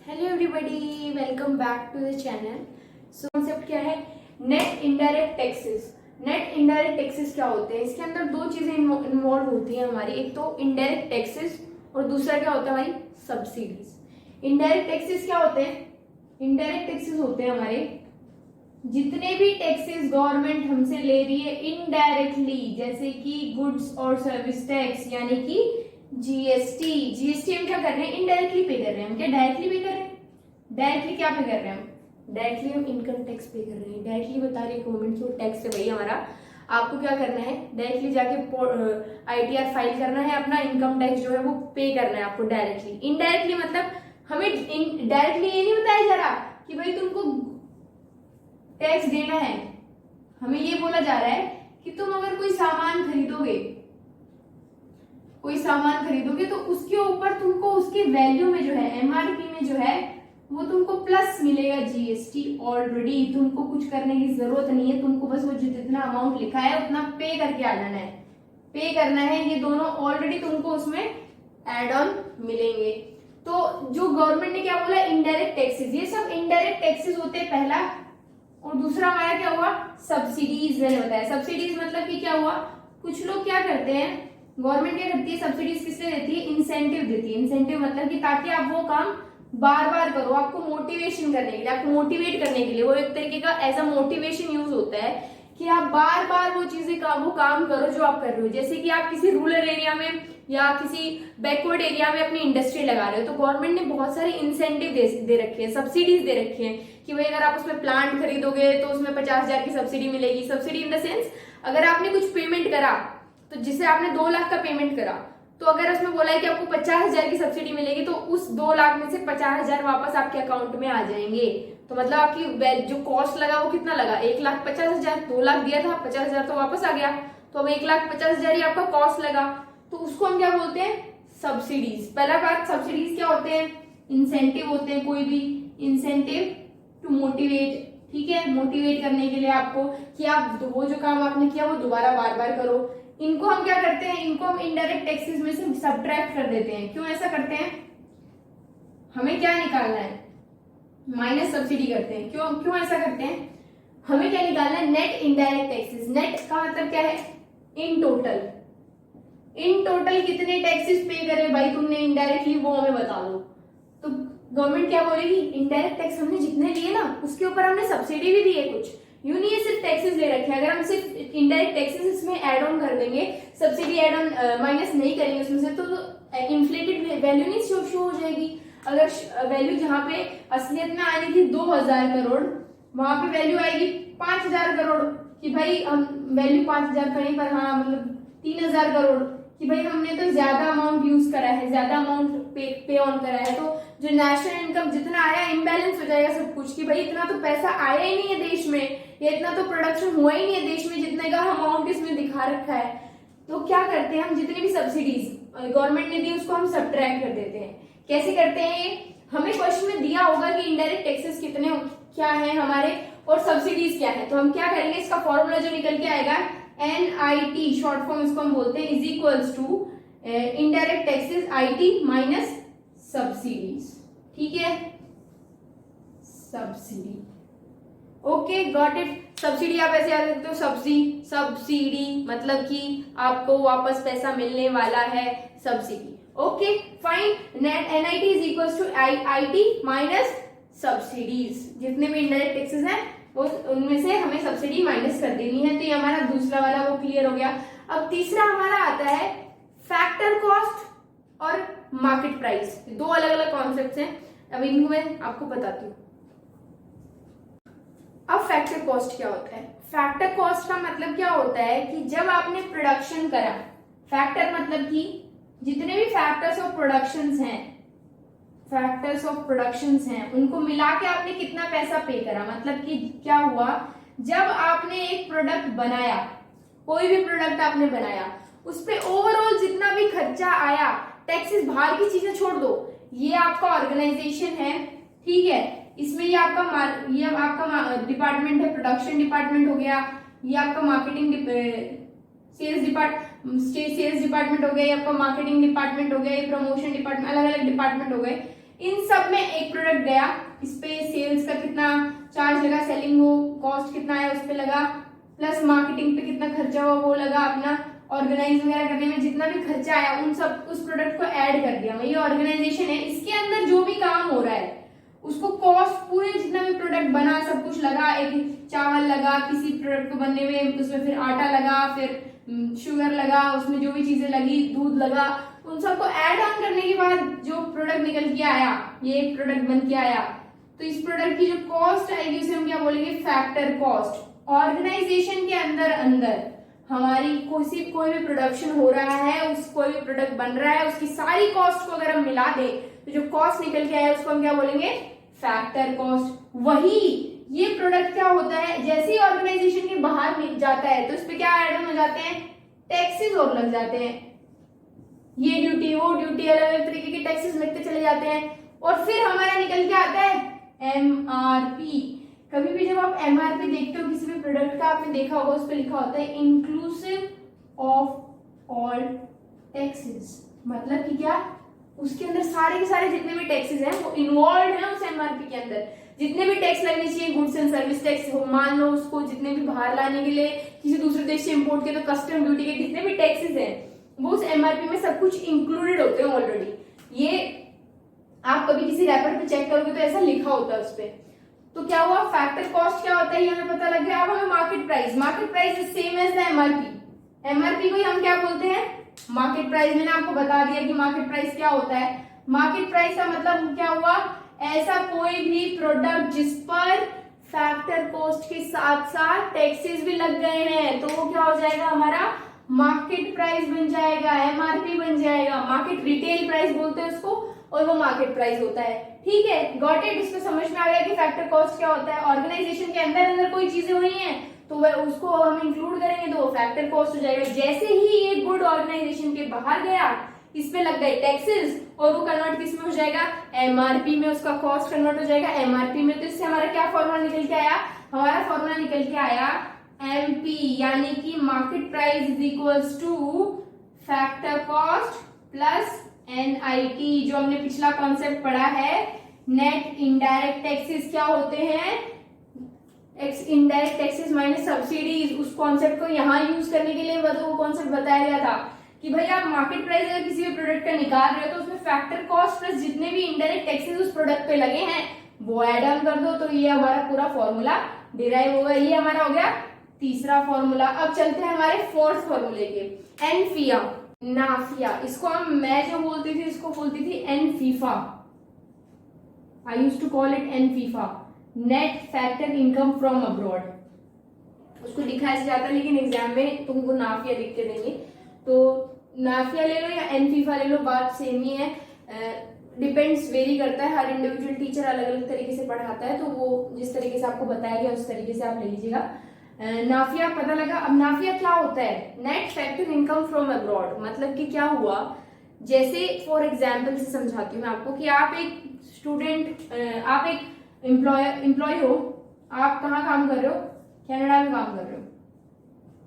Hello everybody, welcome back to the channel. So concept क्या है? Net indirect taxes. Net indirect taxes क्या होते हैं? इसके अंदर दो चीजें इन्वॉल्व होती हैं हमारी। एक तो इनडायरेक्ट टैक्सेस और दूसरा क्या होता है हमारी सब्सिडीज। इनडायरेक्ट टैक्सेस क्या होते हैं? इनडायरेक्ट टैक्सेस होते हैं हमारे जितने भी टैक्सेस गवर्नमेंट हमसे ले रही है इनडायरेक्टली, जैसे कि गुड्स और सर्विस टैक्स यानी कि जीएसटी। जीएसटी हम क्या कर रहे हैं? इनडायरेक्टली पे कर रहे हैं। हम क्या डायरेक्टली पे कर रहे हैं? डायरेक्टली क्या पे कर रहे हैं हम? डायरेक्टली हम इनकम टैक्स पे कर रहे हैं। डायरेक्टली बता रही है गवर्नमेंट की वो टैक्स है भाई हमारा। आपको क्या करना है? डायरेक्टली जाके आईटीआर फाइल करना है, अपना इनकम टैक्स जो है वो पे करना है आपको डायरेक्टली। इनडायरेक्टली मतलब हमें डायरेक्टली ये नहीं बताया जा रहा कि भाई तुमको टैक्स देना है। हमें ये बोला जा रहा है कि तुम अगर कोई सामान खरीदोगे तो उसके ऊपर तुमको उसकी वैल्यू में जो है, एमआरपी में जो है वो तुमको प्लस मिलेगा जीएसटी। ऑलरेडी तुमको कुछ करने की जरूरत नहीं है, तुमको बस वो जितना अमाउंट लिखा है उतना पे करके आ जाना है, पे करना है। ये दोनों ऑलरेडी तुमको उसमें एड ऑन मिलेंगे। तो जो गवर्नमेंट ने क्या बोला, इनडायरेक्ट टैक्सेस, ये सब इनडायरेक्ट टैक्सेस होते हैं पहला। और दूसरा हमारा क्या हुआ? सब्सिडीज। मैंने बताया सब्सिडीज मतलब कि क्या हुआ, कुछ लोग क्या करते हैं, गवर्नमेंट क्या करती है, सब्सिडीज किससे देती है? इंसेंटिव देती है। इंसेंटिव मतलब कि ताकि आप वो काम बार बार करो, आपको मोटिवेशन करने के लिए, आपको मोटिवेट करने के लिए। वो एक तरीके का एज अ मोटिवेशन यूज होता है कि आप बार बार वो चीजें वो काम करो जो आप कर रहे हो। जैसे कि आप किसी रूरल एरिया में या किसी बैकवर्ड एरिया में अपनी इंडस्ट्री लगा रहे हो, तो गवर्नमेंट ने बहुत सारे इंसेंटिव दे रखे हैं, सब्सिडीज दे रखी हैं कि भाई अगर आप उसमें प्लांट खरीदोगे तो उसमें 50,000 की सब्सिडी मिलेगी। सब्सिडी इन द सेंस अगर आपने कुछ पेमेंट करा, तो जिसे आपने 2 लाख का पेमेंट करा, तो अगर उसमें बोला है कि आपको 50,000 की सब्सिडी मिलेगी, तो उस 2 लाख में से 50,000 वापस आपके अकाउंट में आ जाएंगे। तो मतलब आपकी जो कॉस्ट लगा वो कितना लगा? 1,50,000। 2 लाख दिया था, 50,000 तो वापस आ गया, तो अब 1,50,000 ही आपका कॉस्ट लगा। तो उसको हम क्या बोलते हैं? सब्सिडीज। पहला बात, सब्सिडीज क्या होते हैं? इंसेंटिव होते हैं, कोई भी इंसेंटिव टू मोटिवेट, ठीक है, मोटिवेट करने के लिए आपको कि आप वो जो काम आपने किया वो दोबारा बार बार करो। इनको हम क्या करते हैं? इनको हम इनडायरेक्ट टैक्सेस में से सब्ट्रैक्ट कर देते हैं। क्यों ऐसा करते हैं? हमें क्या निकालना है? माइनस सब्सिडी करते हैं। क्यों ऐसा करते हैं? हमें क्या निकालना है? Net indirect taxes. नेट का मतलब क्या है? In total. इन टोटल कितने टैक्सेस पे करे भाई तुमने इनडायरेक्टली, वो हमें बता दो। तो गवर्नमेंट क्या बोलेगी? इनडायरेक्ट टैक्स हमने जितने लिए ना उसके ऊपर हमने सब्सिडी भी दी है कुछ। यूं नहीं है सिर्फ टैक्सेस ले रखे हैं। अगर हम सिर्फ इनडायरेक्ट टैक्सेस इसमें ऐड ऑन कर देंगे, सब्सिडी ऐड ऑन माइनस नहीं करेंगे उसमें से, तो इन्फ्लेटेड वैल्यू नहीं शो हो जाएगी। अगर वैल्यू जहां पे असलियत में आनी थी 2,000 करोड़, वहां पे वैल्यू आएगी 5,000 करोड़ कि भाई हम वैल्यू 5,000 करें, पर हाँ मतलब 3,000 करोड़ कि भाई हमने तो ज्यादा अमाउंट यूज करा है, ज्यादा अमाउंट पे ऑन करा है। तो जो नेशनल इनकम जितना आया, इम्बैलेंस हो जाएगा सब कुछ कि भाई इतना तो पैसा आया ही नहीं है देश में, या इतना तो प्रोडक्शन हुआ ही नहीं है देश में जितने का अमाउंट इसमें दिखा रखा है। तो क्या करते हैं हम? जितनी भी सब्सिडीज गवर्नमेंट ने दी उसको हम सब्ट्रैक्ट कर देते हैं। कैसे करते हैं ये? हमें क्वेश्चन में दिया होगा कि इनडायरेक्ट टैक्सेस कितने क्या है हमारे और सब्सिडीज क्या है। तो हम क्या करेंगे? इसका फॉर्मूला जो निकल के आएगा, NIT शॉर्ट फॉर्म इसको हम बोलते हैं, is equals to indirect taxes IT minus subsidies. ठीक है, subsidy. Okay, got it. Subsidy आप ऐसे याद रखते हो, सब्सिडी मतलब कि आपको वापस पैसा मिलने वाला है, subsidy. Okay fine. Net NIT is equals to IT minus subsidies. जितने भी इनडायरेक्ट टैक्सेस हैं वो उनमें से हमें सब्सिडी माइनस कर देनी है। तो ये हमारा दूसरा वाला वो क्लियर हो गया। अब तीसरा हमारा आता है फैक्टर कॉस्ट और मार्केट प्राइस। दो अलग अलग कॉन्सेप्ट्स हैं, अब इनको मैं आपको बताती हूँ। अब फैक्टर कॉस्ट क्या होता है? फैक्टर कॉस्ट का मतलब क्या होता है कि जब आपने प्रोडक्शन करा, फैक्टर मतलब कि जितने भी फैक्टर्स ऑफ प्रोडक्शंस हैं उनको मिला के आपने कितना पैसा पे करा। मतलब कि क्या हुआ, जब आपने एक प्रोडक्ट बनाया, कोई भी प्रोडक्ट आपने बनाया, उस पे ओवरऑल जितना भी खर्चा आया, टैक्सेस बाहर की चीजें छोड़ दो, ये आपका ऑर्गेनाइजेशन है, ठीक है, इसमें ये आपका डिपार्टमेंट है, प्रोडक्शन डिपार्टमेंट हो गया, ये आपका मार्केटिंग सेल्स डिपार्टमेंट हो गया, ये आपका मार्केटिंग डिपार्टमेंट हो गया, ये प्रमोशन डिपार्टमेंट, अलग अलग डिपार्टमेंट हो गए। इन सब में एक प्रोडक्ट गया, इस पे सेल्स का कितना चार्ज लगा, सेलिंग वो कॉस्ट कितना है उस पे लगा, प्लस मार्केटिंग पे कितना खर्चा हुआ वो लगा, अपना ऑर्गेनाइज वगैरह करने में जितना भी खर्चा आया उन सब उस प्रोडक्ट को ऐड कर दिया। ये ऑर्गेनाइजेशन है, इसके अंदर जो भी काम हो रहा है उसको कॉस्ट पूरे जितना भी प्रोडक्ट बना सब कुछ लगा, एक चावल लगा किसी प्रोडक्ट को बनने में, उसमें फिर आटा लगा, फिर शुगर लगा, उसमें जो भी चीजें लगी, दूध लगा, उन सबको ऐड ऑन करने के बाद जो प्रोडक्ट निकल के आया, ये एक प्रोडक्ट बन के आया, तो इस प्रोडक्ट की जो कॉस्ट आएगी उसे हम क्या बोलेंगे, फैक्टर कॉस्ट। ऑर्गेनाइजेशन के अंदर हमारी कोई भी प्रोडक्शन हो रहा है, उस कोई भी प्रोडक्ट बन रहा है, उसकी सारी कॉस्ट को अगर हम मिला दे तो जो कॉस्ट निकल के आया उसको हम क्या बोलेंगे, फैक्टर कॉस्ट। वही ये प्रोडक्ट क्या होता है, जैसे ही ऑर्गेनाइजेशन के बाहर जाता है तो इस पे क्या ऐड ऑन हो जाते हैं, टैक्सेस और लग जाते हैं, ये ड्यूटी वो ड्यूटी, अलग अलग तरीके के टैक्सेस लगते चले जाते हैं, और फिर हमारा निकल के आता है एमआरपी। कभी भी जब आप एमआरपी देखते हो किसी भी प्रोडक्ट का, आपने देखा होगा उस पर लिखा होता है इंक्लूसिव ऑफ ऑल टैक्सेस, मतलब कि क्या, उसके अंदर सारे के सारे जितने भी टैक्सेस हैं वो इन्वॉल्व हैं उस एमआरपी के अंदर। जितने भी टैक्स लगने चाहिए, गुड्स एंड सर्विस टैक्स हो, मान लो उसको जितने भी बाहर लाने के लिए किसी दूसरे देश से इंपोर्ट के, तो कस्टम ड्यूटी के जितने भी टैक्सेस हैं वो उस एमआरपी में सब कुछ इंक्लूडेड होते हैं ऑलरेडी। ये आप कभी किसी रैपर पे चेक करोगे तो ऐसा लिखा होता है उस पे। तो क्या हुआ, फैक्टर कॉस्ट क्या होता है ये हमें पता लग गया। अब हमें market price is same as the MRP. MRP को हम क्या बोलते हैं, मार्केट प्राइस। मैंने आपको बता दिया कि मार्केट प्राइस क्या होता है। मार्केट प्राइस का मतलब क्या हुआ, ऐसा कोई भी प्रोडक्ट जिस पर फैक्टर कॉस्ट के साथ साथ टैक्सेस भी लग गए हैं, तो वो क्या हो जाएगा, हमारा मार्केट प्राइस बन जाएगा, एमआरपी बन जाएगा। मार्केट रिटेल प्राइस बोलते हैं उसको, और वो मार्केट प्राइस होता है। ठीक है, गॉट इट। इसको समझ में आ गया कि फैक्टर कॉस्ट क्या होता है। ऑर्गेनाइजेशन के अंदर कोई चीजें हुई हैं तो वह उसको हम इंक्लूड करेंगे तो वो फैक्टर कॉस्ट हो जाएगा। जैसे ही ये गुड ऑर्गेनाइजेशन के बाहर गया, इस पे लग गए टैक्सेस, और वो कन्वर्ट किस में हो जाएगा, एमआरपी में, उसका कॉस्ट कन्वर्ट हो जाएगा एमआरपी में। तो इससे हमारा क्या फॉर्मूला निकल के आया, हमारा फॉर्मूला निकल के आया एमपी, यानी कि market price is equals two factor cost plus NIT. जो हमने पिछला कॉन्सेप्ट पढ़ा है, नेट इनडायरेक्ट टैक्सेस क्या होते हैं, इनडायरेक्ट टैक्सेस माइनस सब्सिडीज। उस कॉन्सेप्ट को यहाँ यूज करने के लिए वो कॉन्सेप्ट बताया गया था कि भाई आप मार्केट प्राइस अगर किसी भी प्रोडक्ट का निकाल रहे हो तो उसमें फैक्टर कॉस्ट प्लस जितने भी इनडायरेक्ट टैक्सेस उस प्रोडक्ट पे लगे हैं वो एड ऑन कर दो, तो ये हमारा पूरा फॉर्मूला डिराइव होगा। ये हमारा हो गया तीसरा फॉर्मूला। अब चलते हैं हमारे फोर्थ फॉर्मूले के, एनफिया, नाफिया। इसको मैं जो बोलती थी इसको बोलती थी NFIFA. I used to call it NFIFA, net factor income from abroad. उसको लिखा ऐसे जाता है लेकिन एग्जाम में तुमको नाफिया लिख के देंगे, तो नाफिया ले लो या एनफीफा ले लो, बात सेम ही है। डिपेंड्स, वेरी करता है, हर इंडिविजुअल टीचर अलग अलग तरीके से पढ़ाता है, तो वो जिस तरीके से आपको बताया गया उस तरीके से आप ले लीजिएगा। नाफिया पता लगा। अब नाफिया क्या होता है, net factor income from abroad. मतलब कि क्या हुआ, जैसे फॉर एग्जाम्पल से समझाती हूँ मैं आपको कि आप एक स्टूडेंट, आप एक एम्प्लॉय हो, आप कहाँ काम कर रहे हो, कनाडा में काम कर रहे हो,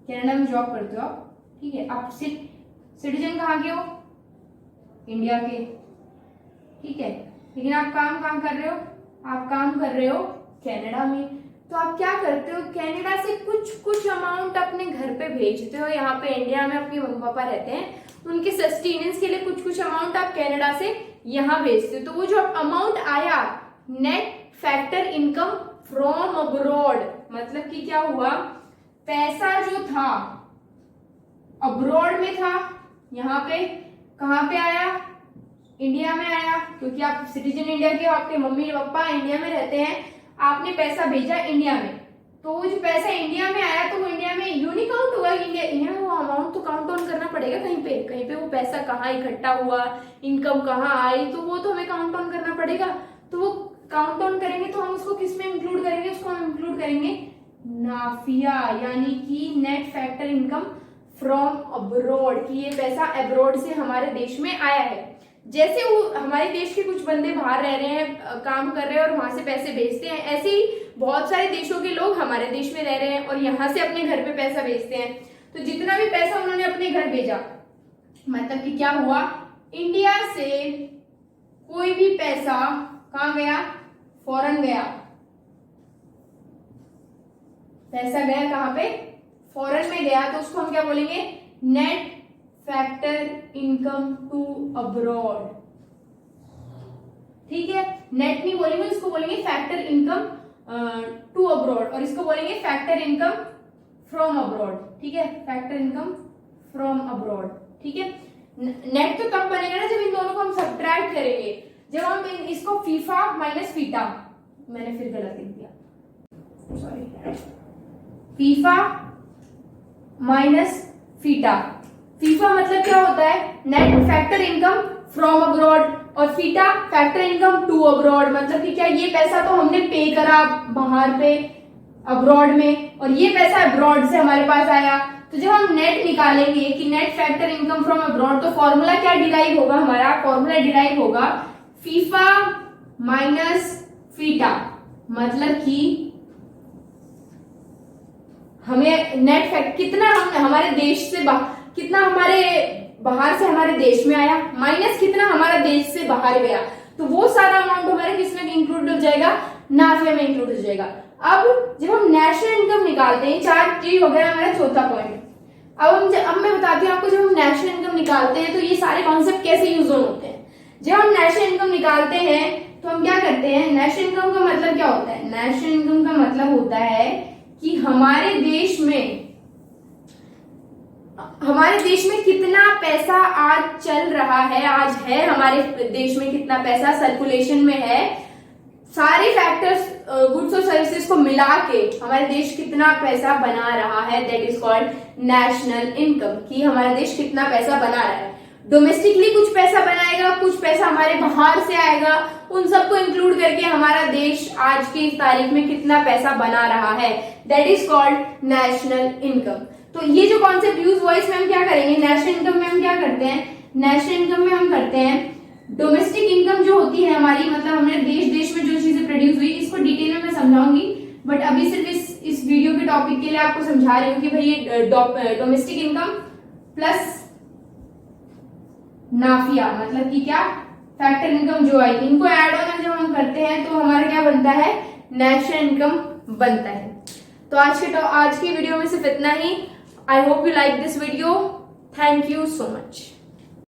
कनाडा में जॉब करते हो आप। ठीक है, आप सिटीजन कहाँ के हो, इंडिया के। ठीक है, लेकिन आप काम कर रहे हो, आप काम कर रहे हो कनाडा में। तो आप क्या करते हो, कनाडा से कुछ अमाउंट अपने घर पे भेजते हो। यहाँ पे इंडिया में अपने मम्मी पापा रहते हैं, उनके सस्टेनेंस के लिए कुछ अमाउंट आप कनाडा से यहाँ भेजते हो। तो वो जो अमाउंट आया, net factor income from abroad, मतलब कि क्या हुआ, पैसा जो था अब्रॉड में था, यहाँ पे कहाँ पे आया, इंडिया में आया, क्योंकि आप सिटीजन इंडिया के हो, आपके मम्मी पापा इंडिया में रहते हैं, आपने पैसा भेजा इंडिया में। तो वो जो पैसा इंडिया में आया तो वो इंडिया में यूनिक काउंट होगा, इंडिया में वो अमाउंट तो काउंट ऑन करना पड़ेगा कहीं पे वो पैसा कहाँ इकट्ठा हुआ, इनकम कहाँ आई, तो वो तो हमें काउंट ऑन करना पड़ेगा। तो वो काउंट ऑन करेंगे तो हम उसको किस में इंक्लूड करेंगे, उसको हम इंक्लूड करेंगे नाफिया, यानी कि net factor income from abroad, कि ये पैसा अब्रॉड से हमारे देश में आया है। जैसे वो हमारे देश के कुछ बंदे बाहर रह रहे हैं, काम कर रहे हैं और वहां से पैसे भेजते हैं, ऐसे ही बहुत सारे देशों के लोग हमारे देश में रह रहे हैं और यहाँ से अपने घर पे पैसा भेजते हैं। तो जितना भी पैसा उन्होंने अपने घर भेजा, मतलब कि क्या हुआ, इंडिया से कोई भी पैसा कहाँ गया, फॉरेन गया, पैसा गया कहाँ पे, फॉरेन में गया, तो उसको हम क्या बोलेंगे, net factor income to abroad. ठीक है, नेट नहीं बोलेंगे, इसको बोलेंगे फैक्टर इनकम टू अब्रॉड, और इसको बोलेंगे फैक्टर इनकम फ्रॉम अब्रॉड। ठीक है, फैक्टर इनकम फ्रॉम अब्रॉड। ठीक है, नेट तो तब बनेगा ना जब इन दोनों को हम सब्ट्रैक्ट करेंगे, जब हम इसको फीफा माइनस फीटा, मैंने फिर गलत लिख दिया, sorry, FIFA minus FITA. FIFA मतलब क्या होता है, net factor income from abroad, और FITA factor income to abroad, मतलब कि क्या, ये पैसा तो हमने पे करा बाहर पे अब्रॉड में, और ये पैसा अब्रॉड से हमारे पास आया। तो जब हम नेट निकालेंगे कि net factor income from abroad, तो फॉर्मूला क्या डिराइव होगा, हमारा फॉर्मूला डिराइव होगा फीफा माइनस फीटा, मतलब कि हमें नेट फैक्ट कितना हम हमारे देश से कितना हमारे बाहर से हमारे देश में आया, माइनस कितना हमारा देश से बाहर गया, तो वो सारा अमाउंट हमारे किसमें इंक्लूड हो जाएगा, नाफिया में इंक्लूड हो जाएगा। अब जब हम नेशनल इनकम निकालते हैं, 4 चीज हो गया हमारा चौथा पॉइंट। अब मैं बताती हूँ आपको, जब हम नेशनल इनकम निकालते हैं तो ये सारे कॉन्सेप्ट कैसे यूज होते हैं। जब हम नेशनल इनकम निकालते हैं तो हम क्या करते हैं, नेशनल इनकम का मतलब क्या होता है, नेशनल इनकम का मतलब होता है कि हमारे देश में कितना पैसा आज चल रहा है, आज है हमारे देश में कितना पैसा सर्कुलेशन में है, सारे फैक्टर्स गुड्स और सर्विसेज को मिला के हमारे देश कितना पैसा बना रहा है, that is called national income, कि हमारा देश कितना पैसा बना रहा है। डोमेस्टिकली कुछ पैसा बनाएगा, कुछ पैसा हमारे बाहर से आएगा, उन सबको इंक्लूड करके हमारा देश आज की तारीख में कितना पैसा बना रहा है, that is called national income. तो ये जो कॉन्सेप्ट यूज हुआ, इसमें हम क्या करेंगे, नेशनल इनकम में हम क्या करते हैं, नेशनल इनकम में हम करते हैं डोमेस्टिक इनकम जो होती है हमारी, मतलब हमने देश में जो चीजें प्रोड्यूस हुई, इसको डिटेल में मैं समझाऊंगी, बट अभी सिर्फ इस वीडियो के टॉपिक के लिए आपको समझा रही हूँ कि भाई ये डोमेस्टिक इनकम प्लस नाफिया, मतलब कि क्या, फैक्टर इनकम जो आई, इनको ऐड ऑन जब हम करते हैं तो हमारा क्या बनता है, नेशनल इनकम बनता है। तो आज की वीडियो में सिर्फ इतना ही। I hope you like this video, thank you so much.